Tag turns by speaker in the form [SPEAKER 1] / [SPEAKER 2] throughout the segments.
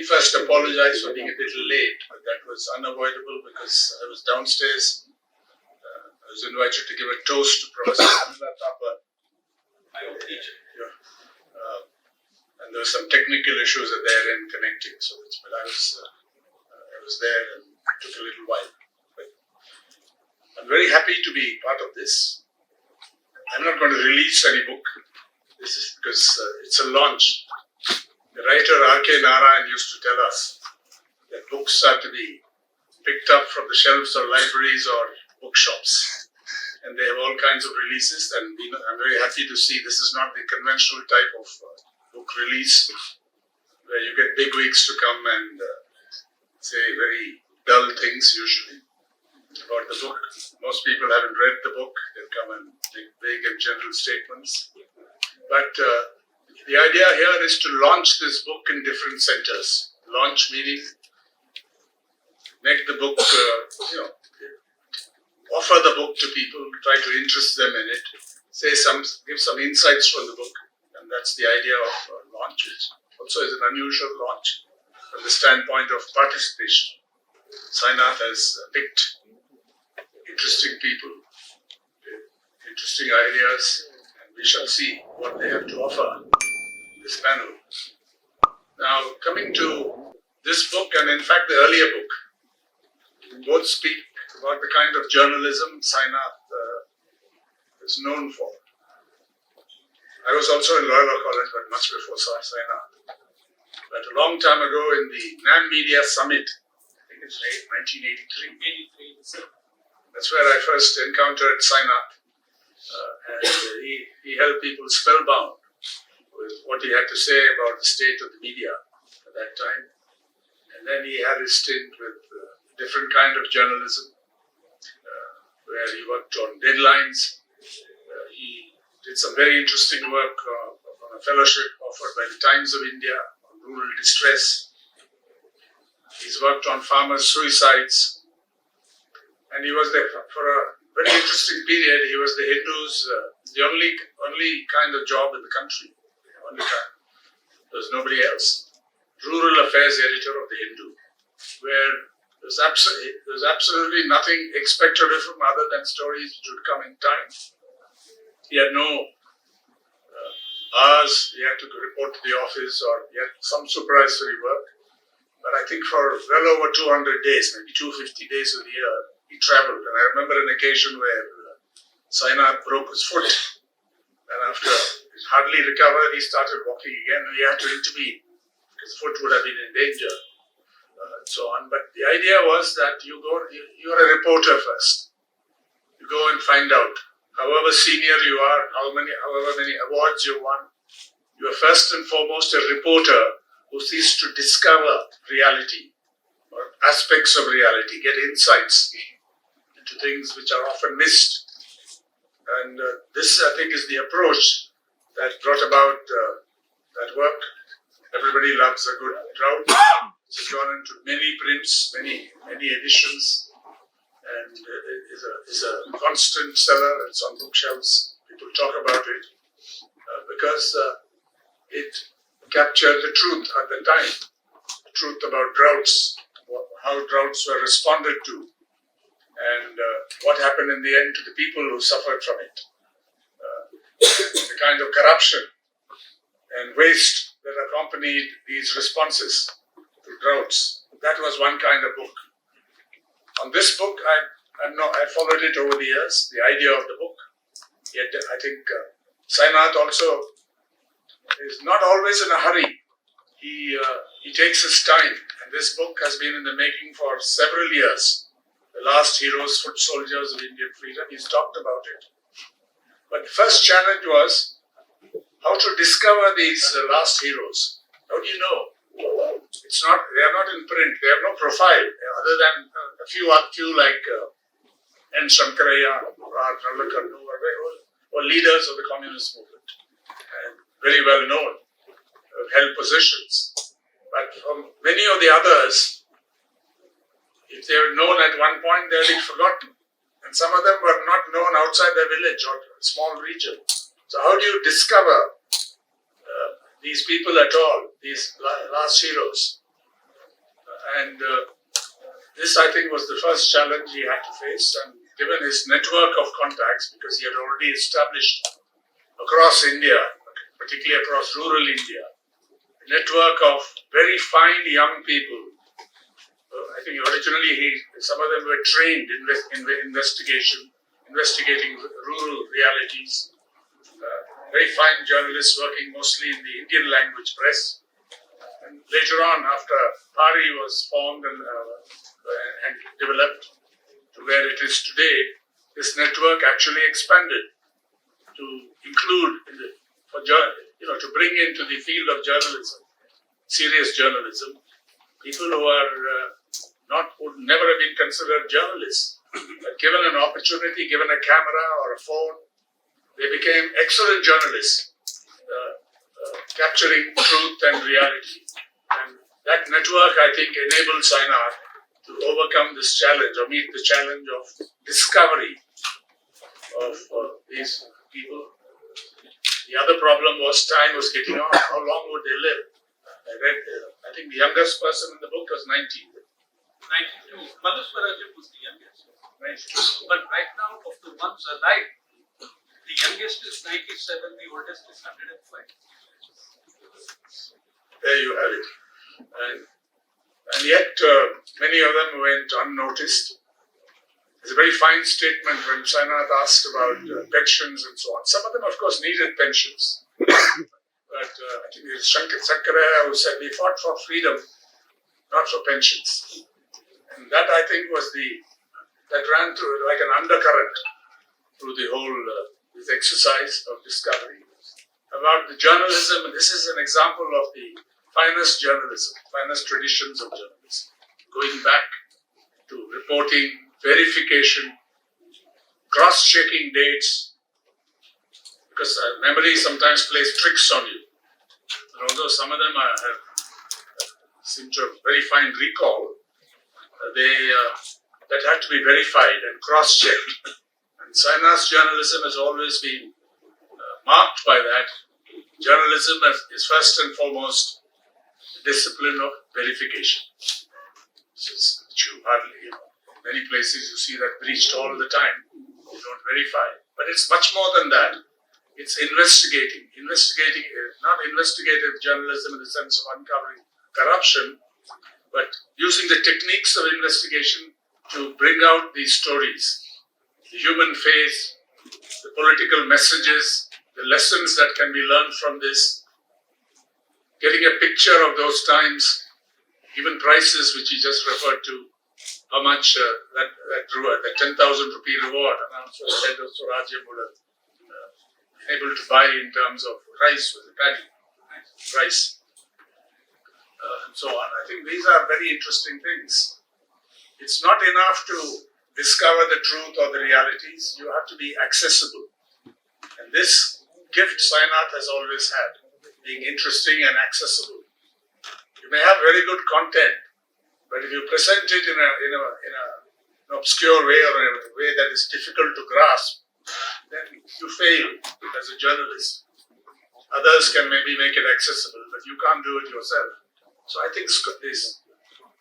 [SPEAKER 1] me first apologize for being a little late, but that was unavoidable because I was downstairs. I was invited to give a toast to Professor Sainath, and there were some technical issues at their end connecting, but I was there and it took a little while. But I'm very happy to be part of this. I'm not going to release any book. This is because it's a launch. The writer R.K. Narayan used to tell us that books are to be picked up from the shelves of libraries or bookshops. And they have all kinds of releases, and I'm very happy to see this is not the conventional type of book release where you get bigwigs to come and say very dull things usually about the book. Most people haven't read the book. They'll come and make big and general statements. But the idea here is to launch this book in different centers. Launch meaning make the book, offer the book to people, try to interest them in it, give some insights from the book. And that's the idea of launch. It also is an unusual launch from the standpoint of participation. Sainath has picked interesting people, interesting ideas, and we shall see what they have to offer in this panel. Now, coming to this book, and in fact the earlier book, both speak about the kind of journalism Sainath is known for. I was also in Loyola College, but much before Sainath. But a long time ago in the NAM Media Summit, I think it's 1983. That's where I first encountered Sainath. And he held people spellbound with what he had to say about the state of the media at that time. And then he had his stint with different kind of journalism, where he worked on deadlines. He did some very interesting work on a fellowship offered by the Times of India on rural distress. He's worked on farmers' suicides. And he was there for a very interesting period. He was the Hindu's, the only kind of job in the country. Only kind. There was nobody else. Rural affairs editor of the Hindu, where there was absolutely nothing expected of him other than stories which would come in time. He had no hours. He had to report to the office, or he had some supervisory work. But I think for well over 200 days, maybe 250 days of the year, he traveled. And I remember an occasion where Sainath broke his foot. And after he hardly recovered, he started walking again, and he had to intervene. His foot would have been in danger, and so on. But the idea was that you're a reporter first. You go and find out, however senior you are, however many awards you won, you are first and foremost a reporter who seeks to discover reality or aspects of reality, get insights into things which are often missed. And this, I think, is the approach that brought about that work. Everybody loves a good drought. It's gone into many prints, many editions, and is a constant seller. It's on bookshelves. People talk about it because it captured the truth at the time, the truth about droughts, how droughts were responded to, and what happened in the end to the people who suffered from it, the kind of corruption and waste that accompanied these responses to droughts. That was one kind of book. On this book, I followed it over the years, the idea of the book. Yet I think Sainath also is not always in a hurry. He takes his time, and this book has been in the making for several years. The last heroes, foot soldiers of Indian freedom, he's talked about it. But the first challenge was how to discover these last heroes. How do you know? They are not in print, they have no profile, other than a few like N. Shankaraya or R. Nallakar, or leaders of the communist movement, and very well known, held positions. But from many of the others, if they were known at one point, they had been forgotten. And some of them were not known outside their village or a small region. So how do you discover these people at all, these last heroes? This, I think, was the first challenge he had to face, and given his network of contacts, because he had already established across India, particularly across rural India, a network of very fine young people. I think originally some of them were trained in investigating rural realities. Very fine journalists working mostly in the Indian language press. And later on, after PARI was formed and developed to where it is today, this network actually expanded to include, to bring into the field of journalism, serious journalism, people who would never have been considered journalists, but given an opportunity, given a camera or a phone, they became excellent journalists, capturing truth and reality. And that network, I think, enabled Sainath to overcome this challenge or meet the challenge of discovery of these people. The other problem was time was getting on. How long would they live? I think the youngest person in the book was 90.
[SPEAKER 2] 92. Madhuswarajan was the youngest.
[SPEAKER 1] 92.
[SPEAKER 2] But right now, of the ones alive, the youngest is 97, the oldest is 105.
[SPEAKER 1] There you have it. And yet, many of them went unnoticed. There's a very fine statement when Sainath asked about pensions and so on. Some of them, of course, needed pensions. But I think it was Sankara who said, we fought for freedom, not for pensions. And that, I think, that ran through like an undercurrent through the whole this exercise of discovery. About the journalism, and this is an example of the finest journalism, finest traditions of journalism, going back to reporting, verification, cross-checking dates, because memory sometimes plays tricks on you. And although some of them seem to have very fine recall, that had to be verified and cross-checked. And Sainath's journalism has always been marked by that. Journalism is first and foremost the discipline of verification. Which you hardly, many places you see that preached all the time. You don't verify. But it's much more than that. It's investigating. Not investigative journalism in the sense of uncovering corruption, but using the techniques of investigation to bring out these stories, the human face, the political messages, the lessons that can be learned from this, getting a picture of those times, even prices which he just referred to, how much that 10,000 rupee reward announced by the head of Swarajya would have been able to buy in terms of rice, with the paddy, rice, and so on. I think these are very interesting things. It's not enough to discover the truth or the realities. You have to be accessible. And this gift Sainath has always had, being interesting and accessible. You may have very good content, but if you present it in an obscure way or in a way that is difficult to grasp, then you fail as a journalist. Others can maybe make it accessible, but you can't do it yourself. So I think this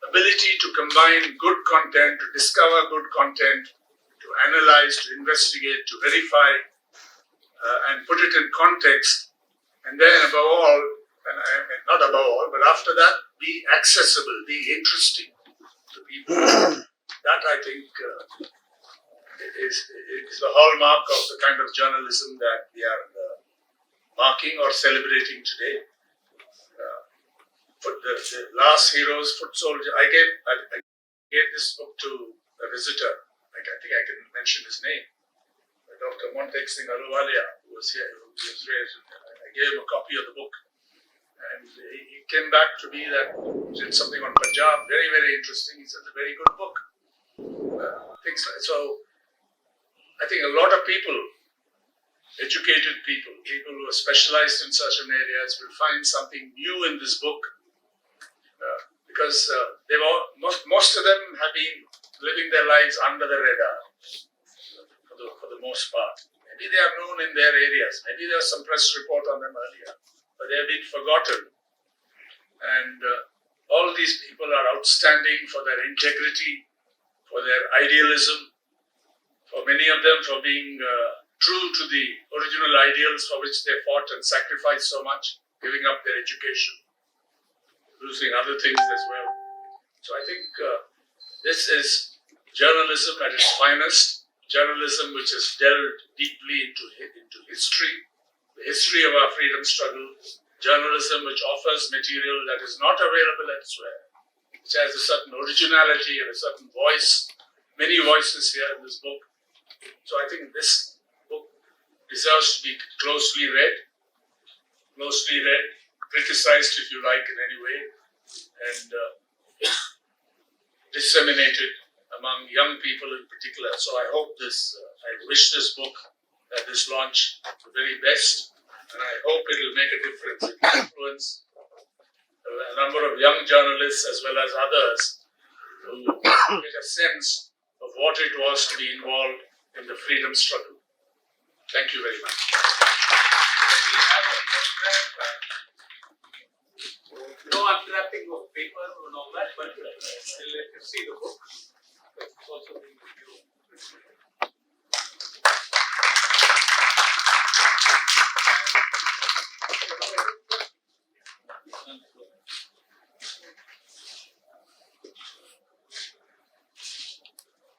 [SPEAKER 1] ability to combine good content, to discover good content, to analyze, to investigate, to verify, and put it in context, and then above all, not above all, but after that, be accessible, be interesting to people. That I think is the hallmark of the kind of journalism that we are marking or celebrating today. For the last heroes, foot soldier. I gave this book to a visitor. I think I can mention his name. Dr. Montek Singh Aluwalia, who was here. I gave him a copy of the book, and he came back to me that he did something on Punjab, very, very interesting. He said, "A very good book." Things like so. I think a lot of people, educated people who are specialized in certain areas, will find something new in this book. Because most of them have been living their lives under the radar for the most part. Maybe they are known in their areas. Maybe there was some press report on them earlier, but they have been forgotten. And All these people are outstanding for their integrity, for their idealism, for many of them for being true to the original ideals for which they fought and sacrificed so much, giving up their education, losing other things as well. So I think this is journalism at its finest, journalism which has delved deeply into history, the history of our freedom struggle, journalism which offers material that is not available elsewhere, which has a certain originality and a certain voice, many voices here in this book. So I think this book deserves to be closely read, criticized if you like in any way, and disseminated among young people in particular. So I hope I wish this book at this launch the very best, and I hope it will make a difference. It will influence a number of young journalists as well as others who get a sense of what it was to be involved in the freedom struggle. Thank you very much.
[SPEAKER 2] We have a photograph, no unwrapping of paper and all that, but we'll let you see the book.